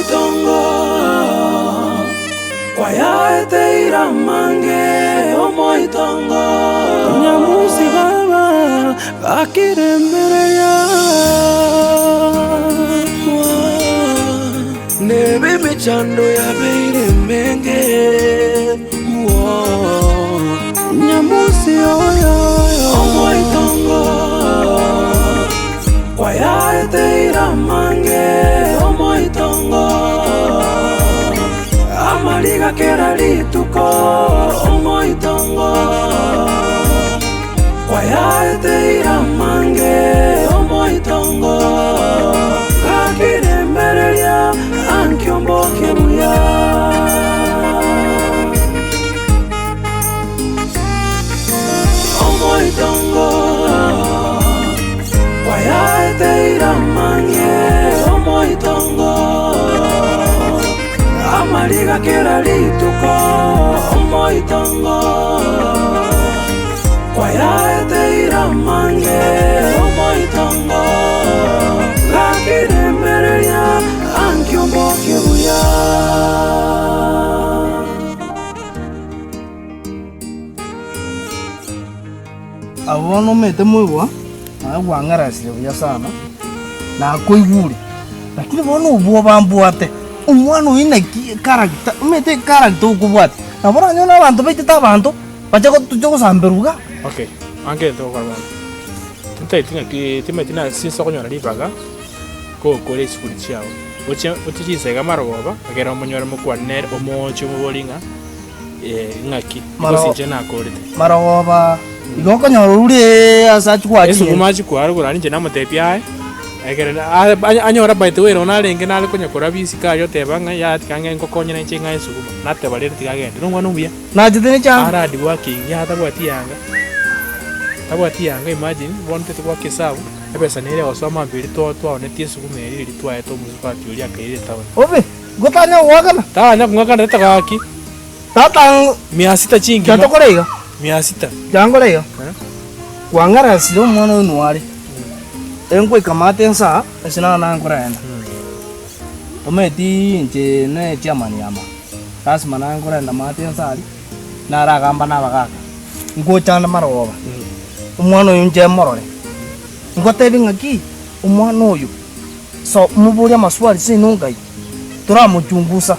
Omoitongo kwa yaete iramange omoitongo nyamusi baba bakiremereya nebe mechando ya beire menge nyamusi oyo omoitongo kwa yaete iramange omoitongo amaliga kera lituko omoitongo kwa yaete iramange omoitongo kakirembereria ankiomboke buya omoitongo kwa yaete iramange omoitongo amaliga kera lituko omoitongo kwa yaete iramange omoitongo gakirembereria ankiomboke buya abono mete mwibwa agwangarasire buya sana na koiguri lakini bono ubuo bambuate umwana uine character umete character ukubwate nabora nyona abantu betita abantu bachako tuchoko samberuga. Okay ange to kwa mwana tutayitinga ki timetina sinso konyora libaga ko kole school chao ochi sega maroba agera omonyora mukwanere omocho mubolinga ngaki kosinje na korete maroba igoko nyorure asachi kwa yesu kumachi kwa rugura nje namotepia egera anyora by the way rona renge nale konya kora bisika yo tebanga ya tikange ngokonya na chinga esuguma nate balere tikagende rungwa nubuya na jitene cha ara di working ya tabwati yanga imagine bonte kwa kisabu ebesa nere osoma mbiri to onetie suguma eri twa eto musukati uri akaire tawe obe gotanya wakana tanya kungakana takaki tata 600 chingi katokorega 600 jangoreyo kwangara siro mwana nuare engwe kamate nsa esina na ngorenda ometi nje ne chamani ama tasma na ngorenda mate nsali na ragamba na bagaka ngochana maroba umwana uyu nje morore ngotebi ngaki umwana uyu so muburia maswali sinungai turamuchungusa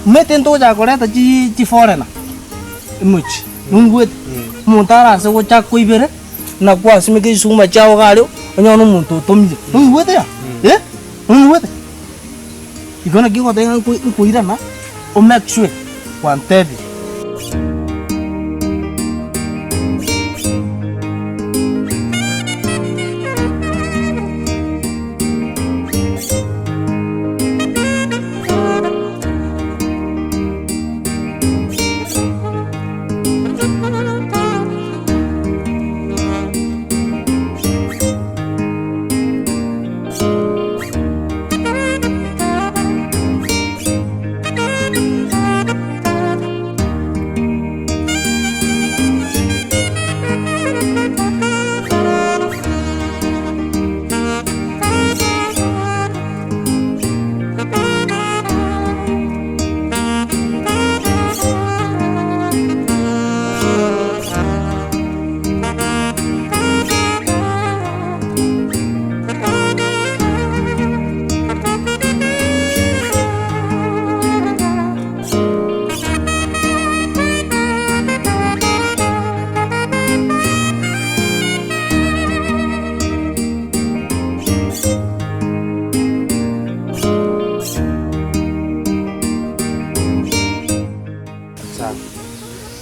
mete ndoja koreta chi forena imuchi nungwete muntara se gocha kuibere na kwa simeke suma chao galio onyo no muntu tomije nungwete ya nungwete igona gigo tenga kuira na o make sure kwa ntebi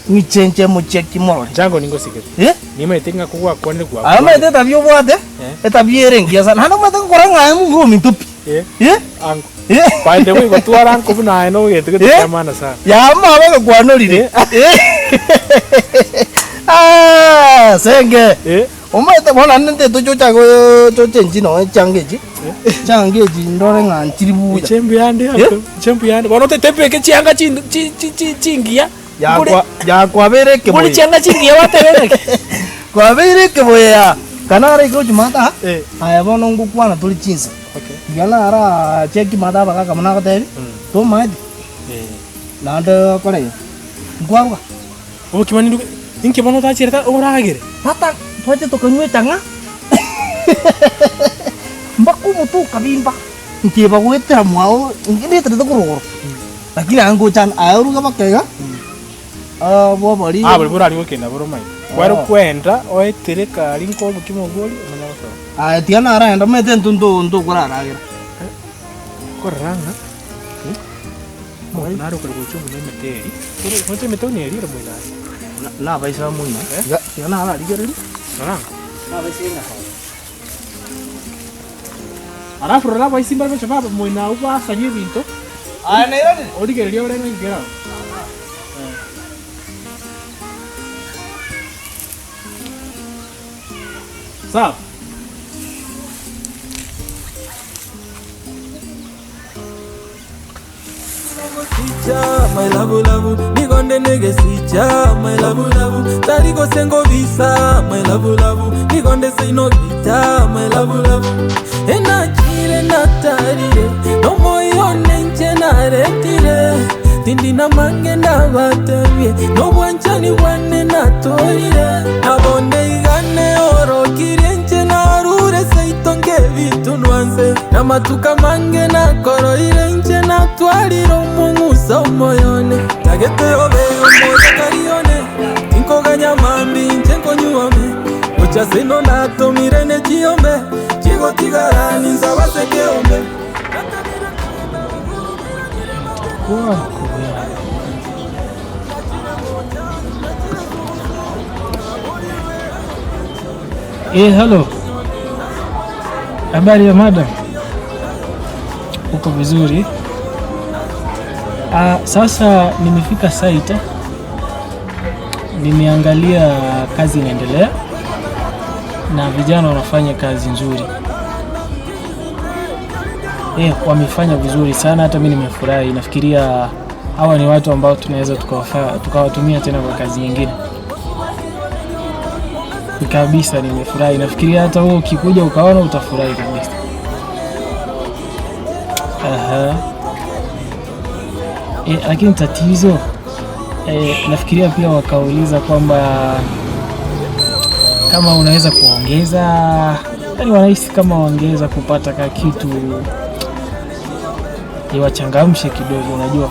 Michenche mucheki moro jango ningo sikete nima itinga kuwa kwande kwa ama ite tabio bwate etabiere ngia sana hano mata koranga mu mitupi ango by the way gotwara anko buna no yetekete kamana sana ya mama kwanolire senge omete bona nte tochocha go chochenji no changeji ndore ngantiri buya chembu yande bona tetepeke chianga chingia ya kwabere ke boy changa chingia watereke kwabere ke boya kanara iko chumata aya bona ngukwana tuli chinsa Okay. Yana ara cheki mada baka kamana kote. To maidi. Nanda kore. Gua. Oh kimani ndu inke bono ta cerita ora agere. Tata, toje to kanyu tanga. Mbaku mutu kabimba. Inke ba ko etra mau, ini terus ko. Lakini ango chan auru ka bakega. Bo bari. Bari bora ri kenda boro mai. Kwaro kwenda oetere kari nko bukimo goli manya so. Tiana ara enda meten tundu kora ara gira. Koranga. Mo naro ko go chumu meteri. Ko te metoni eri ro moina. Na baisa moina. Ya, tiana ara gira ri. Na baisa na. Ara furora baisa mbar chapa moina uba sanyi binto. Ne ira. Odi gira ri ora ngai gira. Sawa. My love, nigonde nege sicha, my love, tariko sengo visa, my love, nigonde seino gita, my love, ena chile na tarire, no moyo nenche na retire, tindi na mange na batavie, no wanchani wane na torire, na bonde igane oro kirenche na arure seitonge vitu nuanze, na matuka mange na koro irenche na tuariro mungu so moyone, tagete obe omoja karione, inko ganya mambi nchenko nyuame, ucha sino na tomirene jiombe, chigo tigarani nzawa seke ombe. Hello. Habari ya madam? Uko vizuri? Sasa nimefika site. Nimeangalia kazi inaendelea na vijana wanafanya kazi nzuri. Wamefanya vizuri sana, hata mimi nimefurahi. Nafikiria hawa ni watu ambao tunaweza tukawatumia tena kwa kazi nyingine. Kabisa nimefurahi. Nafikiria hata wewe ukikuja ukaona utafurahi kabisa. Lakini tatizo nafikiria pia wakauliza kwamba kama unaweza kuongeza, yani wanahisi kama waongeza kupata ka kitu iwachangamshe kidogo, unajua.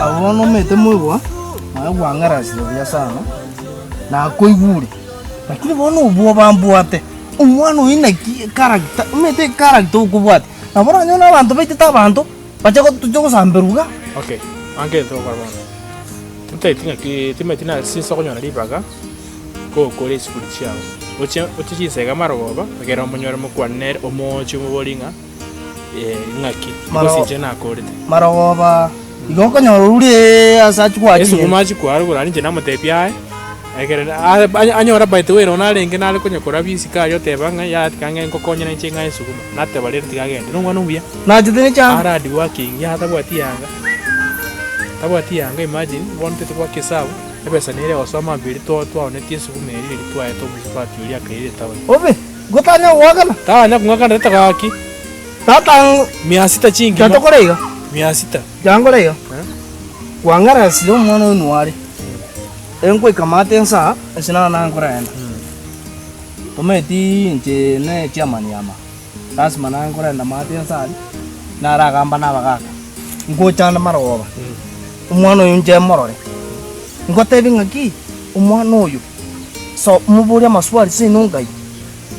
Abono mete mwibwa na ngarasi ya sana na koiguri, lakini bono ubuo bambuate umwana uine character mete character ukubwate na bora nyona abantu baitita abantu bacha tujo samberuga. Okay, ange to kwa bana tutayitinga ki timetina sinso konyona libaga ko kole sikuli chao oche sega maroba agera omonyore mukwanere omochi mubolinga ngaki kosinje nakorete maroba igoko nyorure asachi kwa Yesu kumachi kwa rugura nje namutepia agera anyora by the way rona renge nale kunyakora bisika yo tebanga ya tikange ngokonya nche ngai suguma nate balere tikagende no ngwana umbia na jitene cha aradi working ya tabwati yanga imagine wanted to work yourself ebesa nere osoma mbiri to onetie suguma eri twa eto musipati uri akaire tawe obe gotanya wakana tawa ngakana takaki tata 600 chingi kato korega 600 jango leo wangara silo mwana nuari enkwe kamate nsa sina na ngorenda tometi nje ne chairman yama lazima na ngorenda mate nsa na ragamba na bagaka ngochana maroba umwana uyu nje morore ngotebi ngaki umwana uyu so muburia maswali sinungai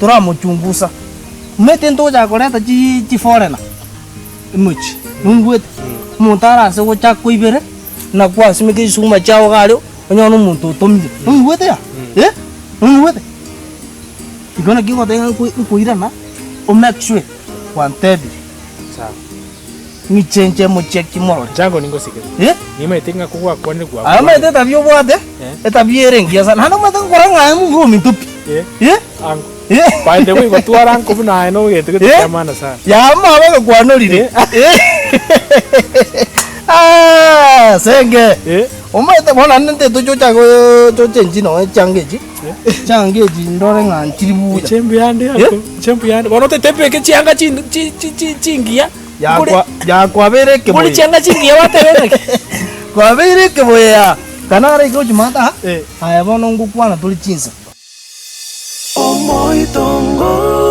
turamuchungusa mete ndoja koreta chi forena imuchi nungwete muntara se gocha kuibere na kwa simike suma chao galio onyono muntu tomire nungwete ya nungwete igona kigo tenga kuirana o make sure kwantebi sawa ni chenche mo cheki morore jango ningo sike ni metinga kuwa kwani kwa mete tabio bwate etabiere ngia sana hano mete koranga mu romi tupi ango by the way watu aranko bina no yete kutamana sana ya mama kwanolire senge Omete bona nende tujuja go tujenji no changeji. Changeji ndore ngantiri buja. Chembu yande hapo. Chembu yande. Bonote tepeke chianga chingia. Ya kwa bere ke. Buli chianga chingia watebeke. Kwa bere ke boya. Kanara iko jumata. Aya bono ngukwana tuli chinsa. Omoitongo